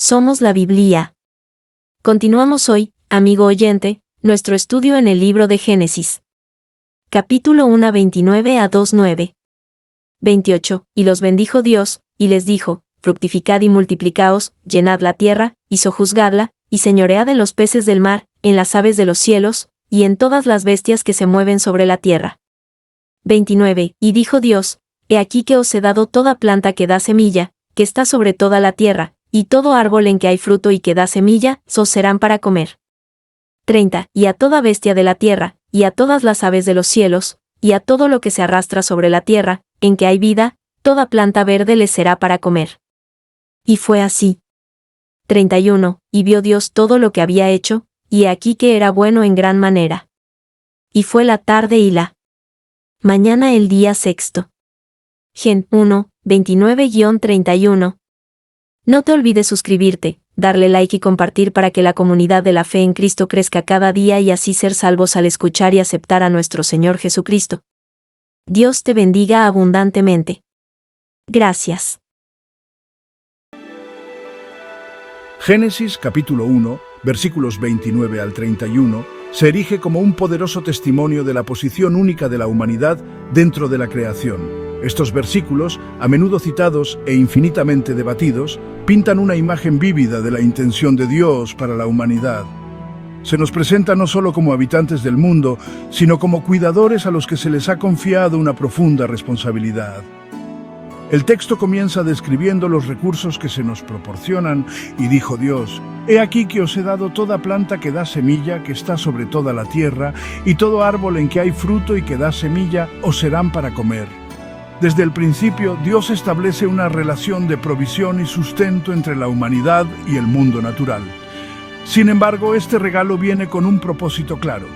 Somos la Biblia. Continuamos hoy, amigo oyente, nuestro estudio en el libro de Génesis. Capítulo 1, 29 a 2:9. 28. Y los bendijo Dios, y les dijo: fructificad y multiplicaos, llenad la tierra, y sojuzgadla, y señoread en los peces del mar, en las aves de los cielos, y en todas las bestias que se mueven sobre la tierra. 29. Y dijo Dios: He aquí que os he dado toda planta que da semilla, que está sobre toda la tierra, y todo árbol en que hay fruto y que da semilla, os serán para comer. 30. Y a toda bestia de la tierra, y a todas las aves de los cielos, y a todo lo que se arrastra sobre la tierra, en que hay vida, toda planta verde les será para comer. Y fue así. 31. Y vio Dios todo lo que había hecho, y he aquí que era bueno en gran manera. Y fue la tarde y la mañana el día sexto. Gen 1, 29-31. No te olvides suscribirte, darle like y compartir para que la comunidad de la fe en Cristo crezca cada día y así ser salvos al escuchar y aceptar a nuestro Señor Jesucristo. Dios te bendiga abundantemente. Gracias. Génesis capítulo 1, versículos 29 al 31, se erige como un poderoso testimonio de la posición única de la humanidad dentro de la creación. Estos versículos, a menudo citados e infinitamente debatidos, pintan una imagen vívida de la intención de Dios para la humanidad. Se nos presenta no solo como habitantes del mundo, sino como cuidadores a los que se les ha confiado una profunda responsabilidad. El texto comienza describiendo los recursos que se nos proporcionan, y dijo Dios: He aquí que os he dado toda planta que da semilla, que está sobre toda la tierra, y todo árbol en que hay fruto y que da semilla, os serán para comer. Desde el principio, Dios establece una relación de provisión y sustento entre la humanidad y el mundo natural. Sin embargo, este regalo viene con un propósito claro.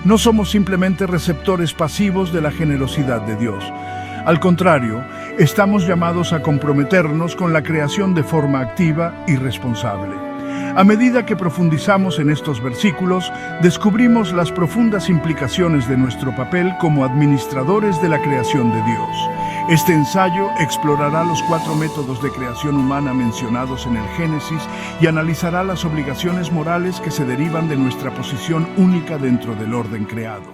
No somos simplemente receptores pasivos de la generosidad de Dios. Al contrario, estamos llamados a comprometernos con la creación de forma activa y responsable. A medida que profundizamos en estos versículos, descubrimos las profundas implicaciones de nuestro papel como administradores de la creación de Dios. Este ensayo explorará los 4 métodos de creación humana mencionados en el Génesis y analizará las obligaciones morales que se derivan de nuestra posición única dentro del orden creado.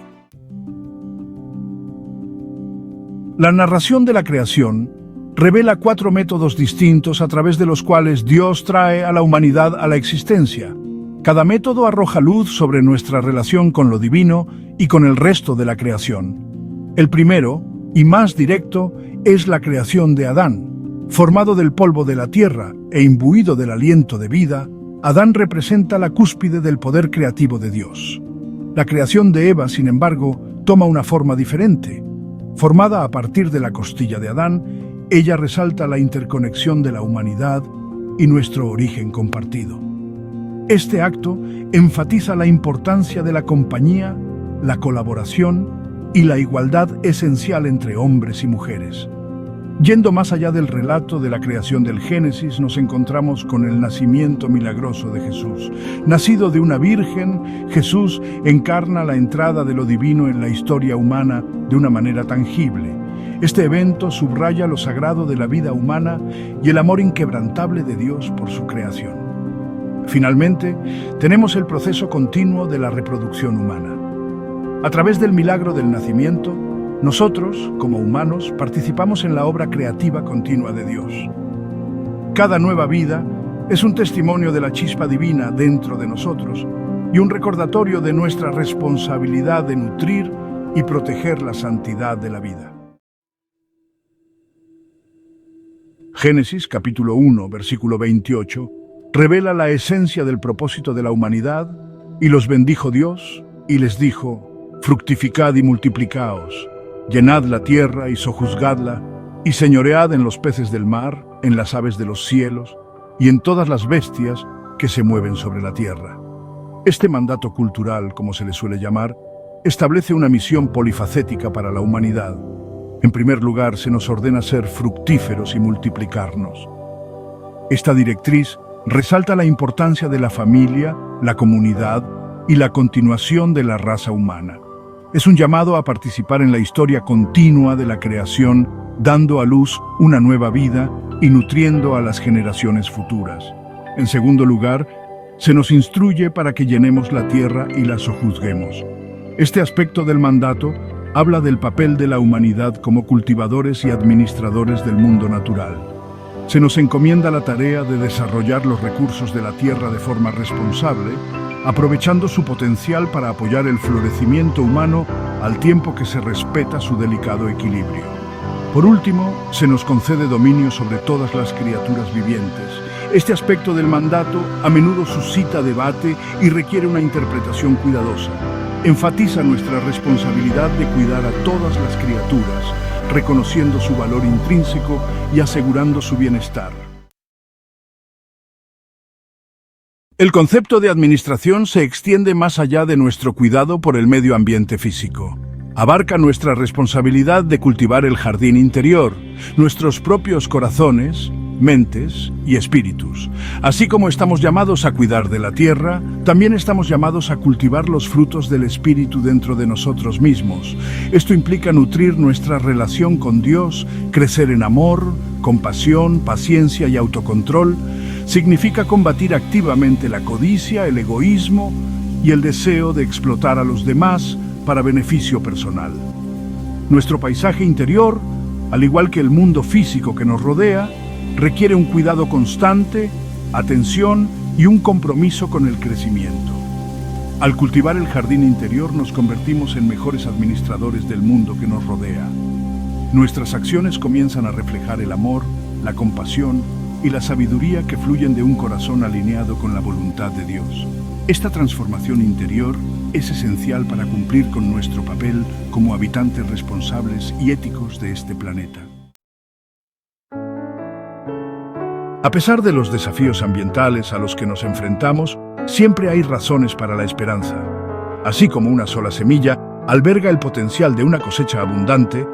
La narración de la creación revela 4 métodos distintos a través de los cuales Dios trae a la humanidad a la existencia. Cada método arroja luz sobre nuestra relación con lo divino y con el resto de la creación. El primero, y más directo, es la creación de Adán. Formado del polvo de la tierra e imbuido del aliento de vida, Adán representa la cúspide del poder creativo de Dios. La creación de Eva, sin embargo, toma una forma diferente. Formada a partir de la costilla de Adán, ella resalta la interconexión de la humanidad y nuestro origen compartido. Este acto enfatiza la importancia de la compañía, la colaboración y la igualdad esencial entre hombres y mujeres. Yendo más allá del relato de la creación del Génesis, nos encontramos con el nacimiento milagroso de Jesús. Nacido de una virgen, Jesús encarna la entrada de lo divino en la historia humana de una manera tangible. Este evento subraya lo sagrado de la vida humana y el amor inquebrantable de Dios por su creación. Finalmente, tenemos el proceso continuo de la reproducción humana. A través del milagro del nacimiento, nosotros, como humanos, participamos en la obra creativa continua de Dios. Cada nueva vida es un testimonio de la chispa divina dentro de nosotros y un recordatorio de nuestra responsabilidad de nutrir y proteger la santidad de la vida. Génesis capítulo 1, versículo 28, revela la esencia del propósito de la humanidad, y los bendijo Dios, y les dijo: fructificad y multiplicaos, llenad la tierra y sojuzgadla, y señoread en los peces del mar, en las aves de los cielos, y en todas las bestias que se mueven sobre la tierra. Este mandato cultural, como se le suele llamar, establece una misión polifacética para la humanidad. En primer lugar, se nos ordena ser fructíferos y multiplicarnos. Esta directriz resalta la importancia de la familia, la comunidad y la continuación de la raza humana. Es un llamado a participar en la historia continua de la creación, dando a luz una nueva vida y nutriendo a las generaciones futuras. En segundo lugar, se nos instruye para que llenemos la tierra y la sojuzguemos. Este aspecto del mandato habla del papel de la humanidad como cultivadores y administradores del mundo natural. Se nos encomienda la tarea de desarrollar los recursos de la tierra de forma responsable, aprovechando su potencial para apoyar el florecimiento humano al tiempo que se respeta su delicado equilibrio. Por último, se nos concede dominio sobre todas las criaturas vivientes. Este aspecto del mandato a menudo suscita debate y requiere una interpretación cuidadosa. Enfatiza nuestra responsabilidad de cuidar a todas las criaturas, reconociendo su valor intrínseco y asegurando su bienestar. El concepto de administración se extiende más allá de nuestro cuidado por el medio ambiente físico. Abarca nuestra responsabilidad de cultivar el jardín interior, nuestros propios corazones, mentes y espíritus. Así como estamos llamados a cuidar de la tierra, también estamos llamados a cultivar los frutos del espíritu dentro de nosotros mismos. Esto implica nutrir nuestra relación con Dios, crecer en amor, compasión, paciencia y autocontrol. Significa combatir activamente la codicia, el egoísmo y el deseo de explotar a los demás para beneficio personal. Nuestro paisaje interior, al igual que el mundo físico que nos rodea, requiere un cuidado constante, atención y un compromiso con el crecimiento. Al cultivar el jardín interior nos convertimos en mejores administradores del mundo que nos rodea. Nuestras acciones comienzan a reflejar el amor, la compasión y la sabiduría que fluyen de un corazón alineado con la voluntad de Dios. Esta transformación interior es esencial para cumplir con nuestro papel como habitantes responsables y éticos de este planeta. A pesar de los desafíos ambientales a los que nos enfrentamos, siempre hay razones para la esperanza. Así como una sola semilla alberga el potencial de una cosecha abundante,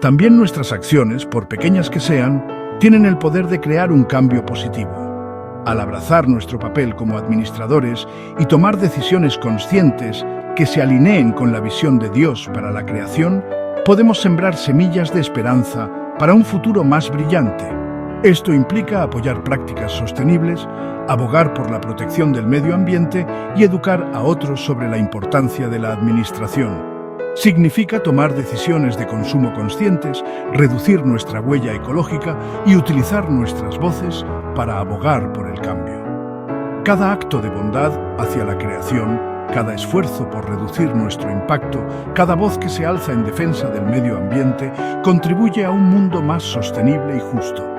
también nuestras acciones, por pequeñas que sean, tienen el poder de crear un cambio positivo. Al abrazar nuestro papel como administradores y tomar decisiones conscientes que se alineen con la visión de Dios para la creación, podemos sembrar semillas de esperanza para un futuro más brillante. Esto implica apoyar prácticas sostenibles, abogar por la protección del medio ambiente y educar a otros sobre la importancia de la administración. Significa tomar decisiones de consumo conscientes, reducir nuestra huella ecológica y utilizar nuestras voces para abogar por el cambio. Cada acto de bondad hacia la creación, cada esfuerzo por reducir nuestro impacto, cada voz que se alza en defensa del medio ambiente, contribuye a un mundo más sostenible y justo.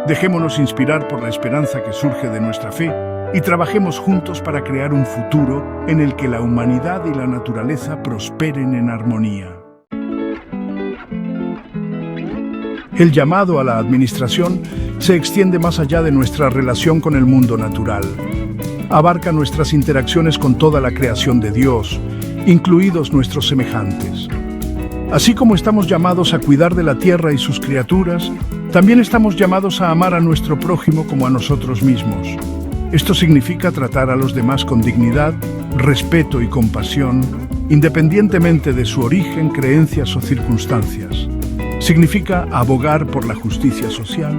Dejémonos inspirar por la esperanza que surge de nuestra fe y trabajemos juntos para crear un futuro en el que la humanidad y la naturaleza prosperen en armonía. El llamado a la administración se extiende más allá de nuestra relación con el mundo natural. Abarca nuestras interacciones con toda la creación de Dios, incluidos nuestros semejantes. Así como estamos llamados a cuidar de la tierra y sus criaturas, también estamos llamados a amar a nuestro prójimo como a nosotros mismos. Esto significa tratar a los demás con dignidad, respeto y compasión, independientemente de su origen, creencias o circunstancias. Significa abogar por la justicia social,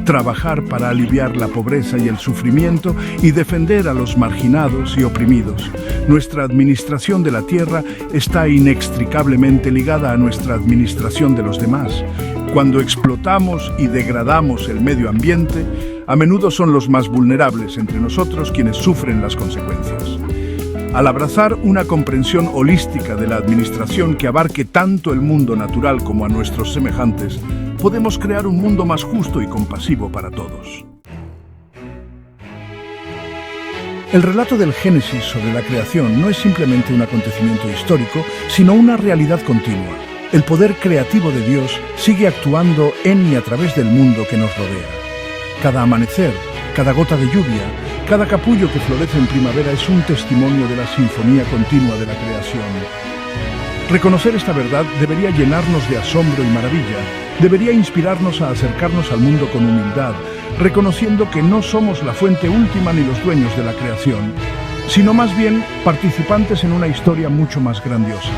trabajar para aliviar la pobreza y el sufrimiento y defender a los marginados y oprimidos. Nuestra administración de la tierra está inextricablemente ligada a nuestra administración de los demás. Cuando explotamos y degradamos el medio ambiente, a menudo son los más vulnerables entre nosotros quienes sufren las consecuencias. Al abrazar una comprensión holística de la administración que abarque tanto el mundo natural como a nuestros semejantes, podemos crear un mundo más justo y compasivo para todos. El relato del Génesis sobre la creación no es simplemente un acontecimiento histórico, sino una realidad continua. El poder creativo de Dios sigue actuando en y a través del mundo que nos rodea. Cada amanecer, cada gota de lluvia, cada capullo que florece en primavera es un testimonio de la sinfonía continua de la creación. Reconocer esta verdad debería llenarnos de asombro y maravilla, debería inspirarnos a acercarnos al mundo con humildad, reconociendo que no somos la fuente última ni los dueños de la creación, sino más bien participantes en una historia mucho más grandiosa.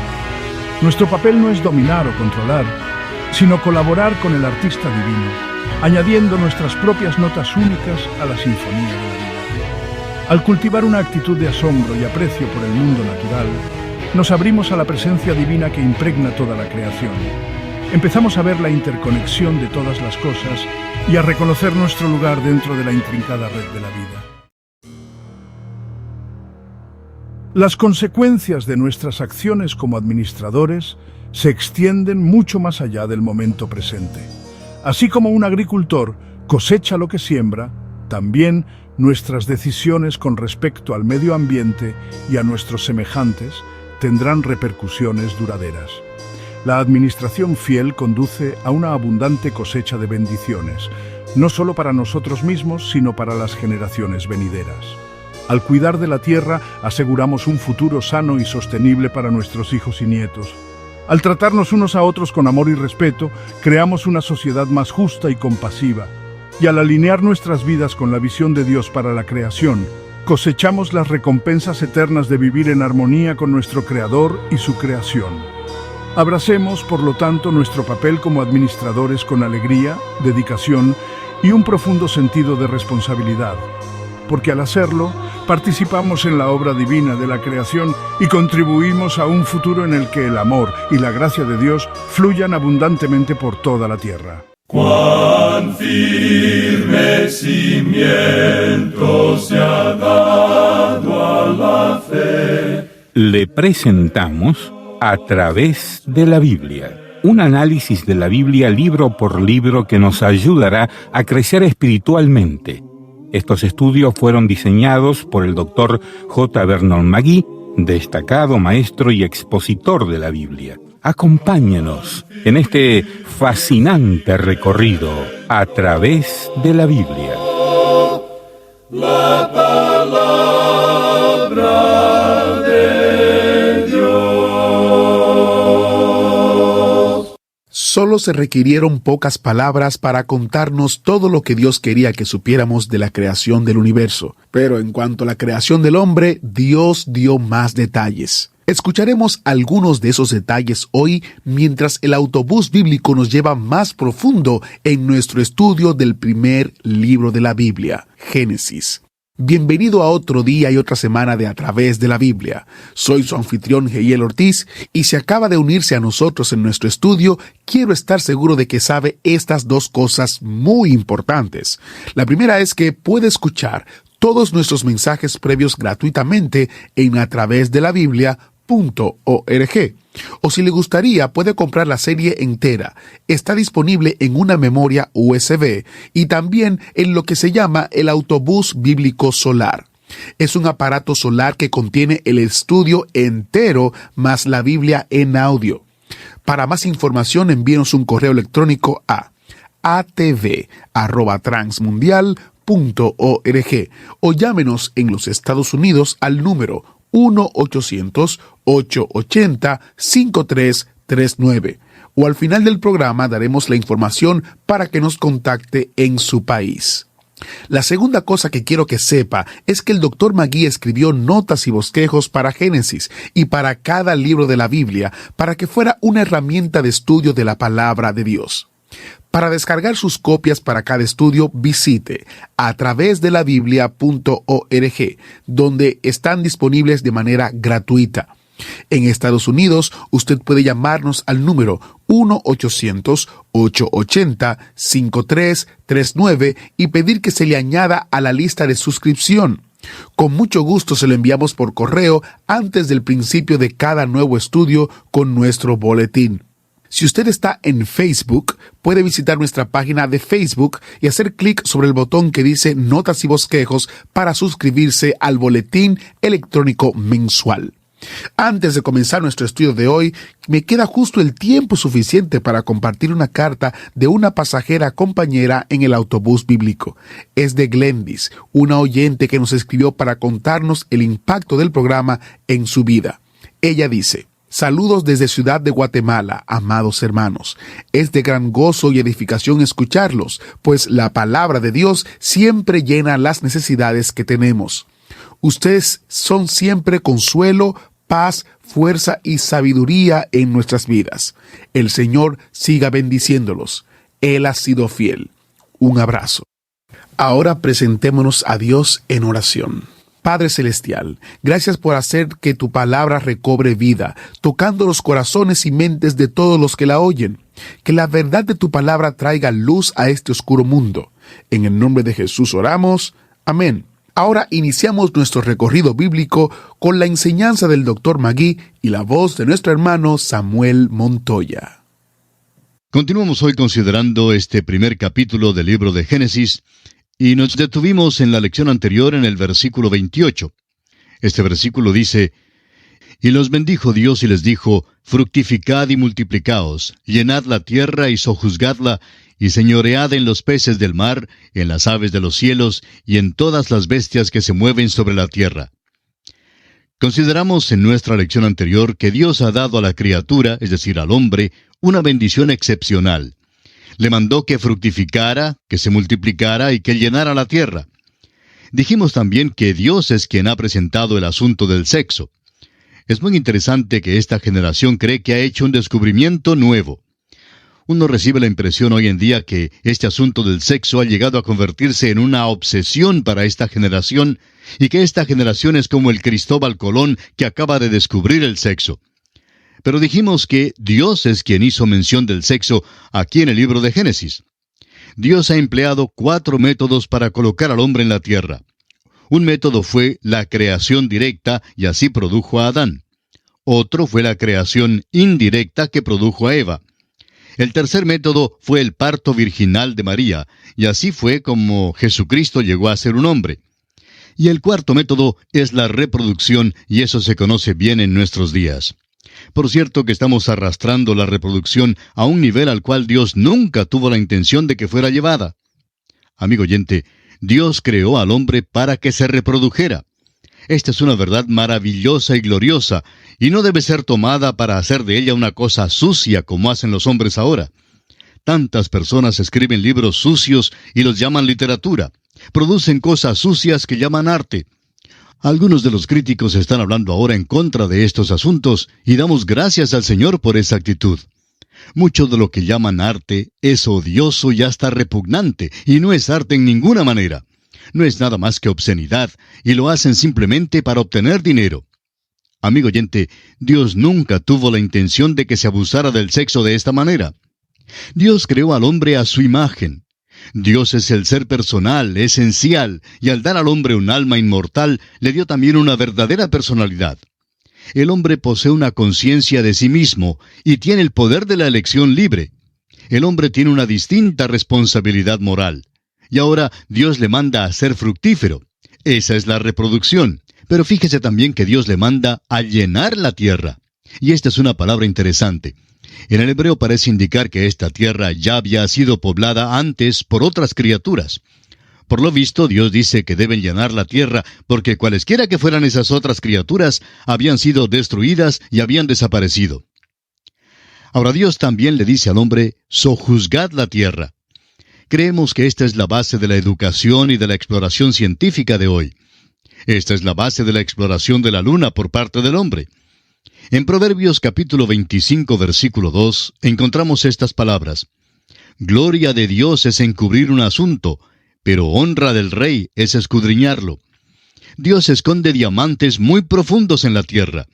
Nuestro papel no es dominar o controlar, sino colaborar con el artista divino, añadiendo nuestras propias notas únicas a la sinfonía de la vida. Al cultivar una actitud de asombro y aprecio por el mundo natural, nos abrimos a la presencia divina que impregna toda la creación. Empezamos a ver la interconexión de todas las cosas y a reconocer nuestro lugar dentro de la intrincada red de la vida. Las consecuencias de nuestras acciones como administradores se extienden mucho más allá del momento presente. Así como un agricultor cosecha lo que siembra, también nuestras decisiones con respecto al medio ambiente y a nuestros semejantes tendrán repercusiones duraderas. La administración fiel conduce a una abundante cosecha de bendiciones, no solo para nosotros mismos, sino para las generaciones venideras. Al cuidar de la tierra, aseguramos un futuro sano y sostenible para nuestros hijos y nietos. Al tratarnos unos a otros con amor y respeto, creamos una sociedad más justa y compasiva. Y al alinear nuestras vidas con la visión de Dios para la creación, cosechamos las recompensas eternas de vivir en armonía con nuestro Creador y su creación. Abracemos, por lo tanto, nuestro papel como administradores con alegría, dedicación y un profundo sentido de responsabilidad, porque al hacerlo, participamos en la obra divina de la creación y contribuimos a un futuro en el que el amor y la gracia de Dios fluyan abundantemente por toda la tierra. Cuán firme cimiento se ha dado a la fe. Le presentamos A través de la Biblia, un análisis de la Biblia libro por libro que nos ayudará a crecer espiritualmente. Estos estudios fueron diseñados por el Dr. J. Vernon McGee, destacado maestro y expositor de la Biblia. Acompáñenos en este fascinante recorrido a través de la Biblia. La palabra de Dios. Solo se requirieron pocas palabras para contarnos todo lo que Dios quería que supiéramos de la creación del universo. Pero en cuanto a la creación del hombre, Dios dio más detalles. Escucharemos algunos de esos detalles hoy mientras el autobús bíblico nos lleva más profundo en nuestro estudio del primer libro de la Biblia, Génesis. Bienvenido a otro día y otra semana de A través de la Biblia. Soy su anfitrión Heiel Ortiz y si acaba de unirse a nosotros en nuestro estudio, quiero estar seguro de que sabe estas dos cosas muy importantes. La primera es que puede escuchar todos nuestros mensajes previos gratuitamente en atravesdelabiblia.org. O si le gustaría, puede comprar la serie entera. Está disponible en una memoria USB y también en lo que se llama el autobús bíblico solar. Es un aparato solar que contiene el estudio entero más la Biblia en audio. Para más información, envíenos un correo electrónico a atv@transmundial.org o llámenos en los Estados Unidos al número 1-800-880-5339. O al final del programa daremos la información para que nos contacte en su país. La segunda cosa que quiero que sepa es que el Dr. McGee escribió notas y bosquejos para Génesis y para cada libro de la Biblia para que fuera una herramienta de estudio de la palabra de Dios. Para descargar sus copias para cada estudio, visite atravesdelabiblia.org, donde están disponibles de manera gratuita. En Estados Unidos, usted puede llamarnos al número 1-800-880-5339 y pedir que se le añada a la lista de suscripción. Con mucho gusto se lo enviamos por correo antes del principio de cada nuevo estudio con nuestro boletín. Si usted está en Facebook, puede visitar nuestra página de Facebook y hacer clic sobre el botón que dice Notas y Bosquejos para suscribirse al boletín electrónico mensual. Antes de comenzar nuestro estudio de hoy, me queda justo el tiempo suficiente para compartir una carta de una pasajera compañera en el autobús bíblico. Es de Glendis, una oyente que nos escribió para contarnos el impacto del programa en su vida. Ella dice: saludos desde Ciudad de Guatemala, amados hermanos. Es de gran gozo y edificación escucharlos, pues la palabra de Dios siempre llena las necesidades que tenemos. Ustedes son siempre consuelo, paz, fuerza y sabiduría en nuestras vidas. El Señor siga bendiciéndolos. Él ha sido fiel. Un abrazo. Ahora presentémonos a Dios en oración. Padre Celestial, gracias por hacer que tu palabra recobre vida, tocando los corazones y mentes de todos los que la oyen. Que la verdad de tu palabra traiga luz a este oscuro mundo. En el nombre de Jesús oramos. Amén. Ahora iniciamos nuestro recorrido bíblico con la enseñanza del Dr. Magui y la voz de nuestro hermano Samuel Montoya. Continuamos hoy considerando este primer capítulo del libro de Génesis y nos detuvimos en la lección anterior en el versículo 28. Este versículo dice: Y los bendijo Dios y les dijo: Fructificad y multiplicaos, llenad la tierra y sojuzgadla, y señoread en los peces del mar, en las aves de los cielos, y en todas las bestias que se mueven sobre la tierra. Consideramos en nuestra lección anterior que Dios ha dado a la criatura, es decir, al hombre, una bendición excepcional. Le mandó que fructificara, que se multiplicara y que llenara la tierra. Dijimos también que Dios es quien ha presentado el asunto del sexo. Es muy interesante que esta generación cree que ha hecho un descubrimiento nuevo. Uno recibe la impresión hoy en día que este asunto del sexo ha llegado a convertirse en una obsesión para esta generación y que esta generación es como el Cristóbal Colón que acaba de descubrir el sexo. Pero dijimos que Dios es quien hizo mención del sexo aquí en el libro de Génesis. Dios ha empleado 4 métodos para colocar al hombre en la tierra. Un método fue la creación directa y así produjo a Adán. Otro fue la creación indirecta que produjo a Eva. El tercer método fue el parto virginal de María, y así fue como Jesucristo llegó a ser un hombre. Y el cuarto método es la reproducción, y eso se conoce bien en nuestros días. Por cierto que estamos arrastrando la reproducción a un nivel al cual Dios nunca tuvo la intención de que fuera llevada. Amigo oyente, Dios creó al hombre para que se reprodujera. Esta es una verdad maravillosa y gloriosa, y no debe ser tomada para hacer de ella una cosa sucia como hacen los hombres ahora. Tantas personas escriben libros sucios y los llaman literatura. Producen cosas sucias que llaman arte. Algunos de los críticos están hablando ahora en contra de estos asuntos, y damos gracias al Señor por esa actitud. Mucho de lo que llaman arte es odioso y hasta repugnante, y no es arte en ninguna manera. No es nada más que obscenidad, y lo hacen simplemente para obtener dinero. Amigo oyente, Dios nunca tuvo la intención de que se abusara del sexo de esta manera. Dios creó al hombre a su imagen. Dios es el ser personal, esencial, y al dar al hombre un alma inmortal, le dio también una verdadera personalidad. El hombre posee una conciencia de sí mismo y tiene el poder de la elección libre. El hombre tiene una distinta responsabilidad moral. Y ahora Dios le manda a ser fructífero. Esa es la reproducción. Pero fíjese también que Dios le manda a llenar la tierra. Y esta es una palabra interesante. En el hebreo parece indicar que esta tierra ya había sido poblada antes por otras criaturas. Por lo visto, Dios dice que deben llenar la tierra porque cualesquiera que fueran esas otras criaturas habían sido destruidas y habían desaparecido. Ahora Dios también le dice al hombre: sojuzgad la tierra. Creemos que esta es la base de la educación y de la exploración científica de hoy. Esta es la base de la exploración de la luna por parte del hombre. En Proverbios capítulo 25, versículo 2, encontramos estas palabras: Gloria de Dios es encubrir un asunto, pero honra del rey es escudriñarlo. Dios esconde diamantes muy profundos en la tierra,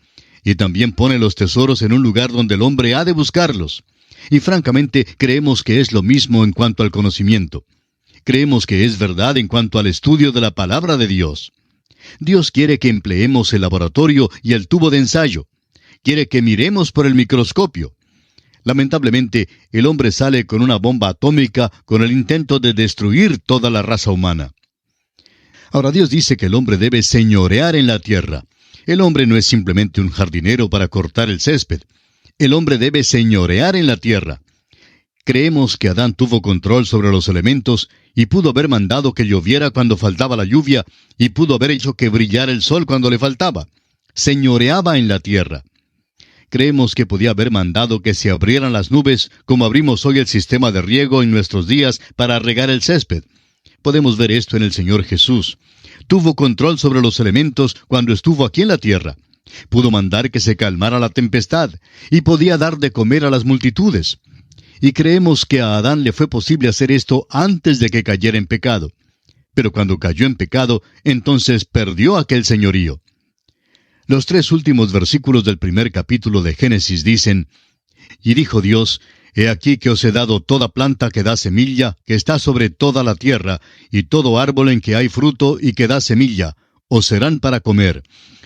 y también pone los tesoros en un lugar donde el hombre ha de buscarlos. Y francamente creemos que es lo mismo en cuanto al conocimiento. Creemos que es verdad en cuanto al estudio de la palabra de Dios. Dios quiere que empleemos el laboratorio y el tubo de ensayo. Quiere que miremos por el microscopio. Lamentablemente, el hombre sale con una bomba atómica con el intento de destruir toda la raza humana. Ahora Dios dice que el hombre debe señorear en la tierra. El hombre no es simplemente un jardinero para cortar el césped. El hombre debe señorear en la tierra. Creemos que Adán tuvo control sobre los elementos y pudo haber mandado que lloviera cuando faltaba la lluvia y pudo haber hecho que brillara el sol cuando le faltaba. Señoreaba en la tierra. Creemos que podía haber mandado que se abrieran las nubes como abrimos hoy el sistema de riego en nuestros días para regar el césped. Podemos ver esto en el Señor Jesús. Tuvo control sobre los elementos cuando estuvo aquí en la tierra. Pudo mandar que se calmara la tempestad y podía dar de comer a las multitudes. Y creemos que a Adán le fue posible hacer esto antes de que cayera en pecado. pero cuando cayó en pecado, entonces perdió aquel señorío. Los 3 últimos versículos del primer capítulo de Génesis dicen: Y dijo Dios: He aquí que os he dado toda planta que da semilla, que está sobre toda la tierra, y todo árbol en que hay fruto y que da semilla, os serán para comer.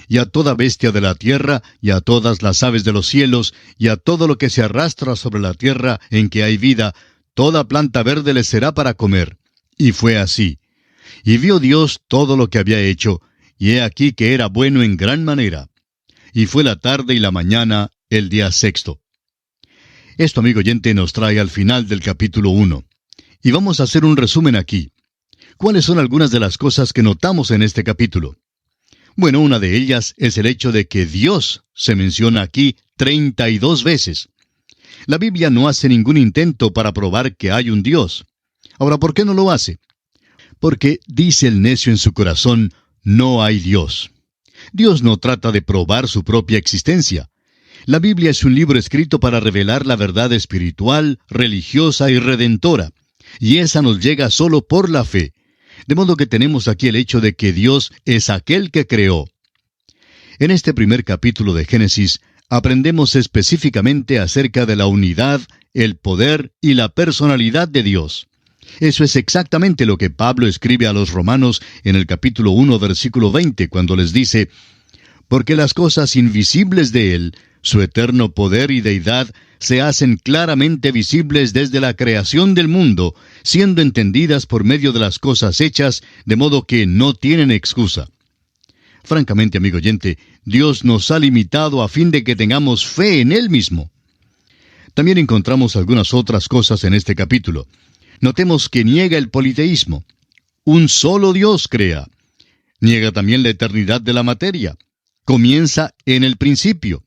Y a toda bestia de la tierra, y a todas las aves de los cielos, y a todo lo que se arrastra sobre la tierra en que hay vida, toda planta verde les será para comer. Y fue así. Y vio Dios todo lo que había hecho, y he aquí que era bueno en gran manera. Y fue la tarde y la mañana, el día 6. Esto, amigo oyente, nos trae al final del capítulo 1. Y vamos a hacer un resumen aquí. ¿Cuáles son algunas de las cosas que notamos en este capítulo? Bueno, una de ellas es el hecho de que Dios se menciona aquí 32 veces. La Biblia no hace ningún intento para probar que hay un Dios. Ahora, ¿por qué no lo hace? Porque dice el necio en su corazón: no hay Dios. Dios no trata de probar su propia existencia. La Biblia es un libro escrito para revelar la verdad espiritual, religiosa y redentora, y esa nos llega solo por la fe. De modo que tenemos aquí el hecho de que Dios es aquel que creó. En este primer capítulo de Génesis, aprendemos específicamente acerca de la unidad, el poder y la personalidad de Dios. Eso es exactamente lo que Pablo escribe a los romanos en el capítulo 1, versículo 20, cuando les dice: Porque las cosas invisibles de Él, su eterno poder y deidad, se hacen claramente visibles desde la creación del mundo, siendo entendidas por medio de las cosas hechas, de modo que no tienen excusa. Francamente, amigo oyente, Dios nos ha limitado a fin de que tengamos fe en Él mismo. También encontramos algunas otras cosas en este capítulo. Notemos que niega el politeísmo. Un solo Dios crea. Niega también la eternidad de la materia. Comienza en el principio.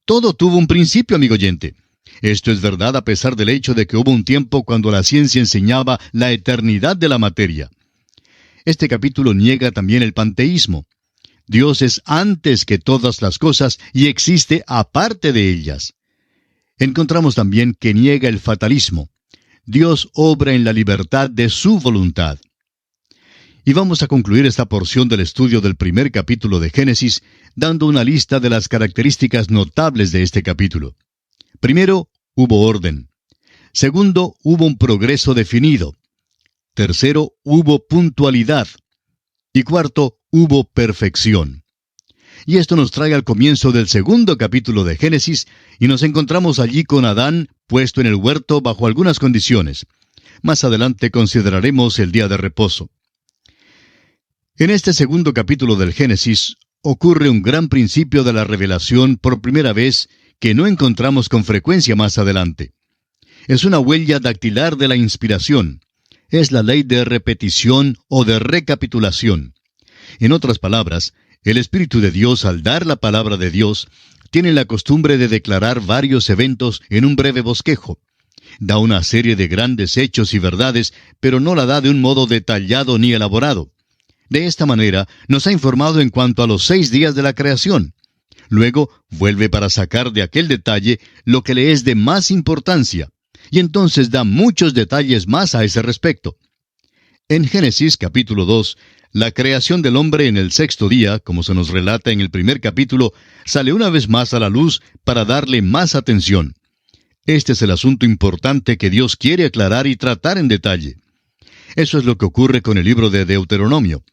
Todo tuvo un principio, amigo oyente. Esto es verdad a pesar del hecho de que hubo un tiempo cuando la ciencia enseñaba la eternidad de la materia. Este capítulo niega también el panteísmo. Dios es antes que todas las cosas y existe aparte de ellas. Encontramos también que niega el fatalismo. Dios obra en la libertad de su voluntad. Y vamos a concluir esta porción del estudio del primer capítulo de Génesis dando una lista de las características notables de este capítulo. Primero, hubo orden. Segundo, hubo un progreso definido. Tercero, hubo puntualidad. Y cuarto, hubo perfección. Y esto nos trae al comienzo del segundo capítulo de Génesis, y nos encontramos allí con Adán puesto en el huerto bajo algunas condiciones. Más adelante consideraremos el día de reposo. En este segundo capítulo del Génesis ocurre un gran principio de la revelación por primera vez que no encontramos con frecuencia más adelante. Es una huella dactilar de la inspiración. Es la ley de repetición o de recapitulación. En otras palabras, el Espíritu de Dios, al dar la palabra de Dios, tiene la costumbre de declarar varios eventos en un breve bosquejo. Da una serie de grandes hechos y verdades, pero no la da de un modo detallado ni elaborado. De esta manera, nos ha informado en cuanto a los 6 días de la creación. Luego, vuelve para sacar de aquel detalle lo que le es de más importancia, y entonces da muchos detalles más a ese respecto. En Génesis capítulo 2, la creación del hombre en el 6º día, como se nos relata en el primer capítulo, sale una vez más a la luz para darle más atención. Este es el asunto importante que Dios quiere aclarar y tratar en detalle. Eso es lo que ocurre con el libro de Deuteronomio.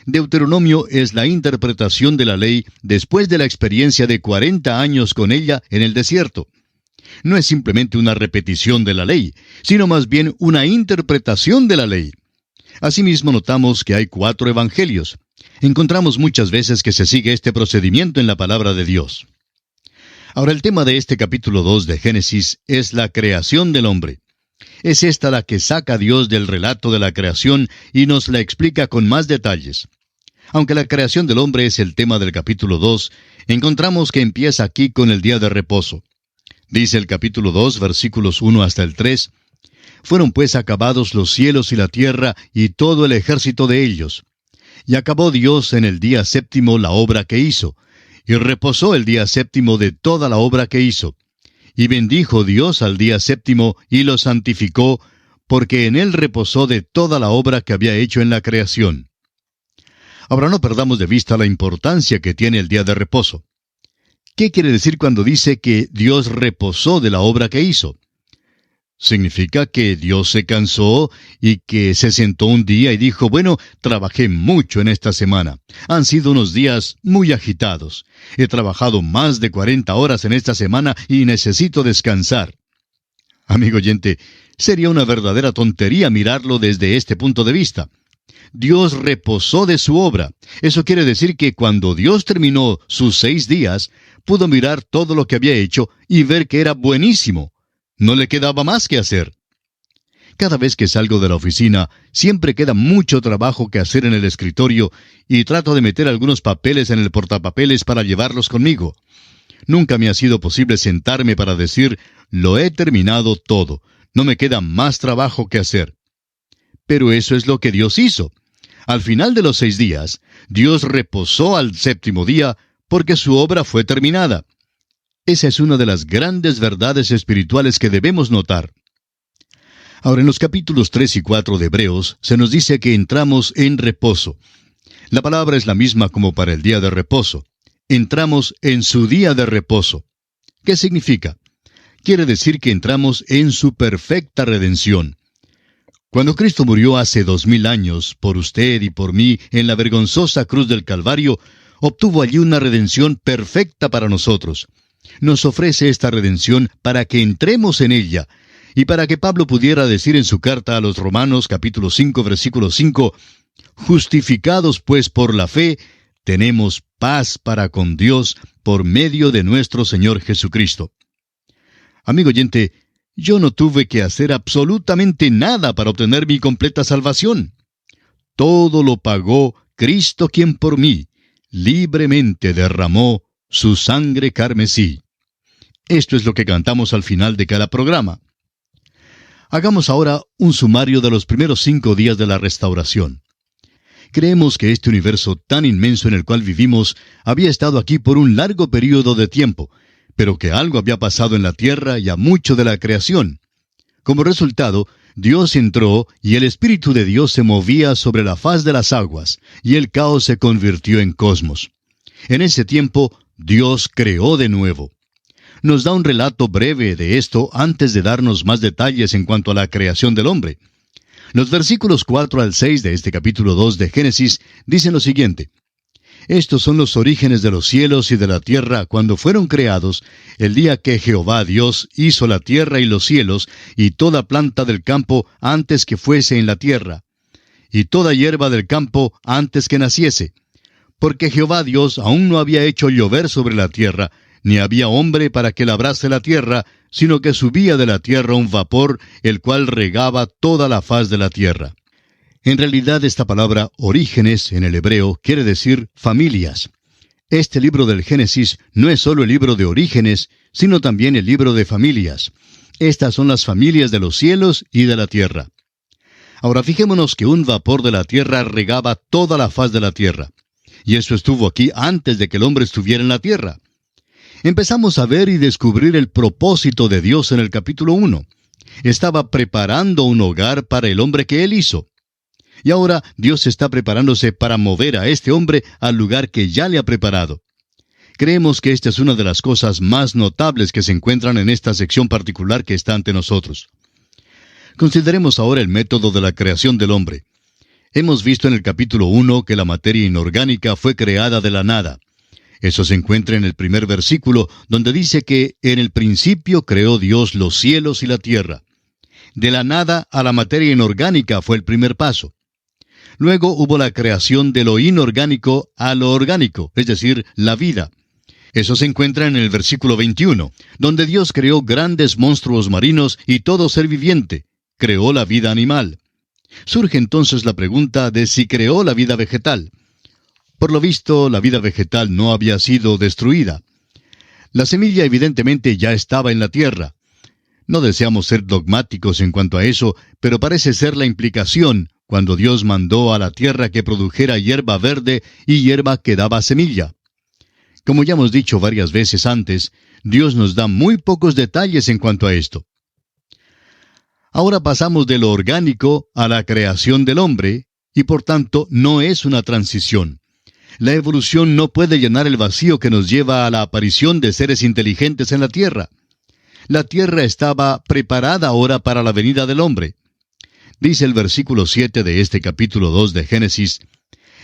Deuteronomio es la interpretación de la ley después de la experiencia de 40 años con ella en el desierto. No es simplemente una repetición de la ley, sino más bien una interpretación de la ley. Asimismo notamos que hay 4 evangelios. Encontramos muchas veces que se sigue este procedimiento en la palabra de Dios. Ahora el tema de este capítulo 2 de Génesis es la creación del hombre. Es esta la que saca a Dios del relato de la creación y nos la explica con más detalles. Aunque la creación del hombre es el tema del capítulo 2, encontramos que empieza aquí con el día de reposo. Dice el capítulo 2, versículos 1 hasta el 3, «Fueron pues acabados los cielos y la tierra y todo el ejército de ellos. Y acabó Dios en el día 7º la obra que hizo, y reposó el día 7º de toda la obra que hizo. Y bendijo Dios al día 7º y lo santificó, porque en él reposó de toda la obra que había hecho en la creación. Ahora no perdamos de vista la importancia que tiene el día de reposo. ¿Qué quiere decir cuando dice que Dios reposó de la obra que hizo? Significa que Dios se cansó y que se sentó un día y dijo, bueno, trabajé mucho en esta semana. Han sido unos días muy agitados. He trabajado más de 40 horas en esta semana y necesito descansar. Amigo oyente, sería una verdadera tontería mirarlo desde este punto de vista. Dios reposó de su obra. Eso quiere decir que cuando Dios terminó sus 6 días, pudo mirar todo lo que había hecho y ver que era buenísimo. No le quedaba más que hacer. Cada vez que salgo de la oficina, siempre queda mucho trabajo que hacer en el escritorio y trato de meter algunos papeles en el portapapeles para llevarlos conmigo. Nunca me ha sido posible sentarme para decir, lo he terminado todo, no me queda más trabajo que hacer. Pero eso es lo que Dios hizo. Al final de los 6 días, Dios reposó al 7º día porque su obra fue terminada. Esa es una de las grandes verdades espirituales que debemos notar. Ahora, en los capítulos 3 y 4 de Hebreos, se nos dice que entramos en reposo. La palabra es la misma como para el día de reposo. Entramos en su día de reposo. ¿Qué significa? Quiere decir que entramos en su perfecta redención. Cuando Cristo murió hace 2000 años, por usted y por mí, en la vergonzosa cruz del Calvario, obtuvo allí una redención perfecta para nosotros. Nos ofrece esta redención para que entremos en ella, y para que Pablo pudiera decir en su carta a los Romanos, capítulo 5, versículo 5, «Justificados pues por la fe, tenemos paz para con Dios por medio de nuestro Señor Jesucristo». Amigo oyente, yo no tuve que hacer absolutamente nada para obtener mi completa salvación. Todo lo pagó Cristo, quien por mí libremente derramó su sangre carmesí. Esto es lo que cantamos al final de cada programa. Hagamos ahora un sumario de los primeros 5 días de la restauración. Creemos que este universo tan inmenso en el cual vivimos había estado aquí por un largo período de tiempo, pero que algo había pasado en la tierra y a mucho de la creación. Como resultado, Dios entró y el Espíritu de Dios se movía sobre la faz de las aguas, y el caos se convirtió en cosmos. En ese tiempo, Dios creó de nuevo. Nos da un relato breve de esto antes de darnos más detalles en cuanto a la creación del hombre. Los versículos 4 al 6 de este capítulo 2 de Génesis dicen lo siguiente. Estos son los orígenes de los cielos y de la tierra cuando fueron creados, el día que Jehová Dios hizo la tierra y los cielos, y toda planta del campo antes que fuese en la tierra, y toda hierba del campo antes que naciese. Porque Jehová Dios aún no había hecho llover sobre la tierra, ni había hombre para que labrase la tierra, sino que subía de la tierra un vapor, el cual regaba toda la faz de la tierra. En realidad, esta palabra orígenes en el hebreo quiere decir familias. Este libro del Génesis no es solo el libro de orígenes, sino también el libro de familias. Estas son las familias de los cielos y de la tierra. Ahora fijémonos que un vapor de la tierra regaba toda la faz de la tierra. Y eso estuvo aquí antes de que el hombre estuviera en la tierra. Empezamos a ver y descubrir el propósito de Dios en el capítulo 1. Estaba preparando un hogar para el hombre que Él hizo. Y ahora Dios está preparándose para mover a este hombre al lugar que ya le ha preparado. Creemos que esta es una de las cosas más notables que se encuentran en esta sección particular que está ante nosotros. Consideremos ahora el método de la creación del hombre. Hemos visto en el capítulo 1 que la materia inorgánica fue creada de la nada. Eso se encuentra en el primer versículo, donde dice que en el principio creó Dios los cielos y la tierra. De la nada a la materia inorgánica fue el primer paso. Luego hubo la creación de lo inorgánico a lo orgánico, es decir, la vida. Eso se encuentra en el versículo 21, donde Dios creó grandes monstruos marinos y todo ser viviente. Creó la vida animal. Surge entonces la pregunta de si creó la vida vegetal. Por lo visto, la vida vegetal no había sido destruida. La semilla evidentemente ya estaba en la tierra. No deseamos ser dogmáticos en cuanto a eso, pero parece ser la implicación cuando Dios mandó a la tierra que produjera hierba verde y hierba que daba semilla. Como ya hemos dicho varias veces antes, Dios nos da muy pocos detalles en cuanto a esto. Ahora pasamos de lo orgánico a la creación del hombre, y por tanto no es una transición. La evolución no puede llenar el vacío que nos lleva a la aparición de seres inteligentes en la tierra. La tierra estaba preparada ahora para la venida del hombre. Dice el versículo 7 de este capítulo 2 de Génesis: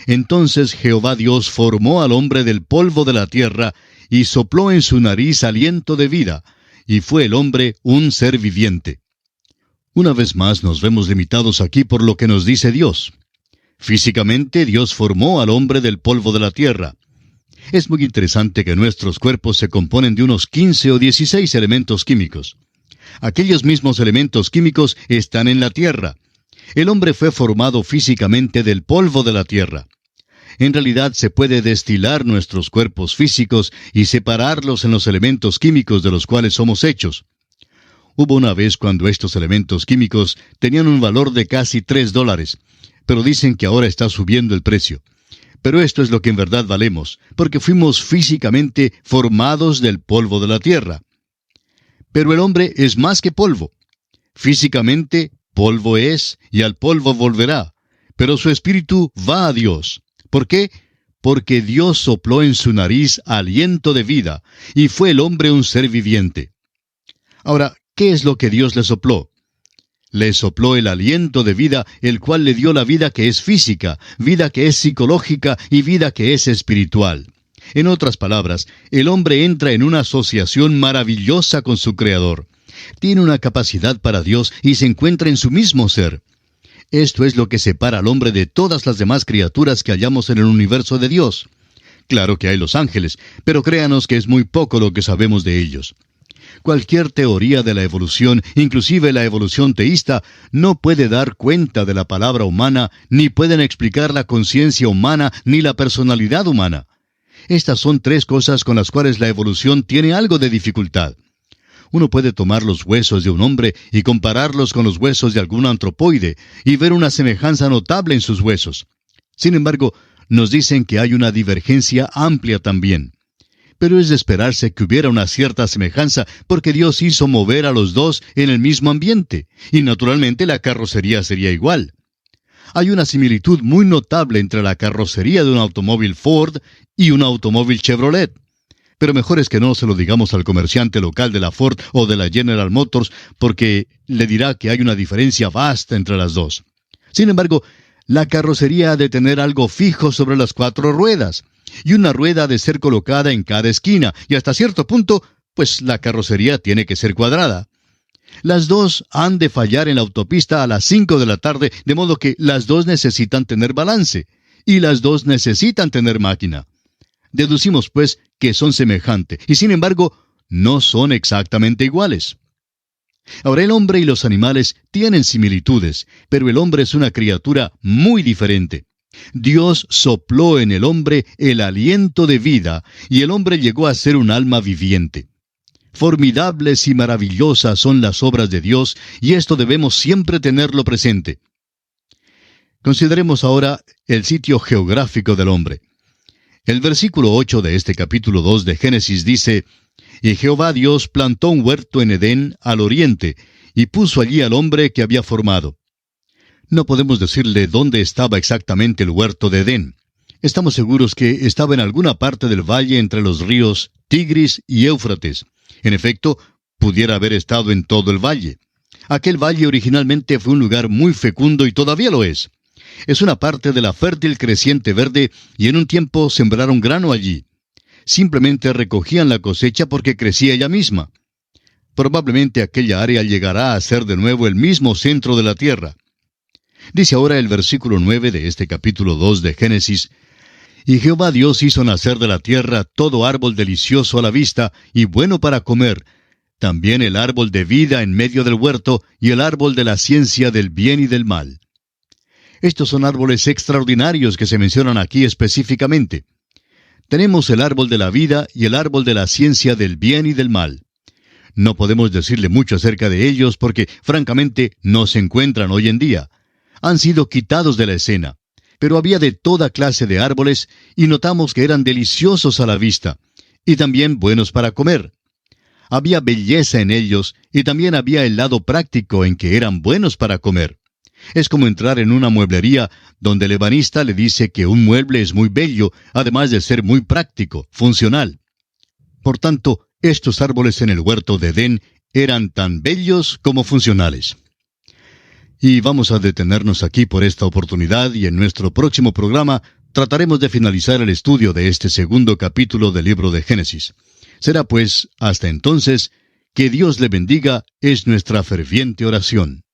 Entonces Jehová Dios formó al hombre del polvo de la tierra, y sopló en su nariz aliento de vida, y fue el hombre un ser viviente. Una vez más nos vemos limitados aquí por lo que nos dice Dios. Físicamente, Dios formó al hombre del polvo de la tierra. Es muy interesante que nuestros cuerpos se componen de unos 15 o 16 elementos químicos. Aquellos mismos elementos químicos están en la tierra. El hombre fue formado físicamente del polvo de la tierra. En realidad se puede destilar nuestros cuerpos físicos y separarlos en los elementos químicos de los cuales somos hechos. Hubo una vez cuando estos elementos químicos tenían un valor de casi $3, pero dicen que ahora está subiendo el precio. Pero esto es lo que en verdad valemos, porque fuimos físicamente formados del polvo de la tierra. Pero el hombre es más que polvo. Físicamente, polvo es, y al polvo volverá. Pero su espíritu va a Dios. ¿Por qué? Porque Dios sopló en su nariz aliento de vida, y fue el hombre un ser viviente. Ahora, ¿qué es lo que Dios le sopló? Le sopló el aliento de vida, el cual le dio la vida que es física, vida que es psicológica y vida que es espiritual. En otras palabras, el hombre entra en una asociación maravillosa con su Creador. Tiene una capacidad para Dios y se encuentra en su mismo ser. Esto es lo que separa al hombre de todas las demás criaturas que hallamos en el universo de Dios. Claro que hay los ángeles, pero créanos que es muy poco lo que sabemos de ellos. Cualquier teoría de la evolución, inclusive la evolución teísta, no puede dar cuenta de la palabra humana, ni pueden explicar la conciencia humana, ni la personalidad humana. Estas son tres cosas con las cuales la evolución tiene algo de dificultad. Uno puede tomar los huesos de un hombre y compararlos con los huesos de algún antropoide, y ver una semejanza notable en sus huesos. Sin embargo, nos dicen que hay una divergencia amplia también. Pero es de esperarse que hubiera una cierta semejanza, porque Dios hizo mover a los dos en el mismo ambiente, y naturalmente la carrocería sería igual. Hay una similitud muy notable entre la carrocería de un automóvil Ford y un automóvil Chevrolet. Pero mejor es que no se lo digamos al comerciante local de la Ford o de la General Motors, porque le dirá que hay una diferencia vasta entre las dos. Sin embargo, la carrocería ha de tener algo fijo sobre las 4 ruedas, y una rueda ha de ser colocada en cada esquina, y hasta cierto punto, pues la carrocería tiene que ser cuadrada. Las dos han de fallar en la autopista a las 5 de la tarde, de modo que las dos necesitan tener balance, y las dos necesitan tener máquina. Deducimos, pues, que son semejantes, y sin embargo, no son exactamente iguales. Ahora, el hombre y los animales tienen similitudes, pero el hombre es una criatura muy diferente. Dios sopló en el hombre el aliento de vida, y el hombre llegó a ser un alma viviente. Formidables y maravillosas son las obras de Dios, y esto debemos siempre tenerlo presente. Consideremos ahora el sitio geográfico del hombre. El versículo 8 de este capítulo 2 de Génesis dice: Y Jehová Dios plantó un huerto en Edén al oriente, y puso allí al hombre que había formado. No podemos decirle dónde estaba exactamente el huerto de Edén. Estamos seguros que estaba en alguna parte del valle entre los ríos Tigris y Éufrates. En efecto, pudiera haber estado en todo el valle. Aquel valle originalmente fue un lugar muy fecundo y todavía lo es. Es una parte de la fértil creciente verde, y en un tiempo sembraron grano allí. Simplemente recogían la cosecha porque crecía ella misma. Probablemente aquella área llegará a ser de nuevo el mismo centro de la tierra. Dice ahora el versículo 9 de este capítulo 2 de Génesis: Y Jehová Dios hizo nacer de la tierra todo árbol delicioso a la vista y bueno para comer, también el árbol de vida en medio del huerto y el árbol de la ciencia del bien y del mal. Estos son árboles extraordinarios que se mencionan aquí específicamente. Tenemos el árbol de la vida y el árbol de la ciencia del bien y del mal. No podemos decirle mucho acerca de ellos porque, francamente, no se encuentran hoy en día. Han sido quitados de la escena. Pero había de toda clase de árboles, y notamos que eran deliciosos a la vista, y también buenos para comer. Había belleza en ellos y también había el lado práctico en que eran buenos para comer. Es como entrar en una mueblería donde el ebanista le dice que un mueble es muy bello, además de ser muy práctico, funcional. Por tanto, estos árboles en el huerto de Edén eran tan bellos como funcionales. Y vamos a detenernos aquí por esta oportunidad, y en nuestro próximo programa trataremos de finalizar el estudio de este segundo capítulo del libro de Génesis. Será pues, hasta entonces, que Dios le bendiga, es nuestra ferviente oración.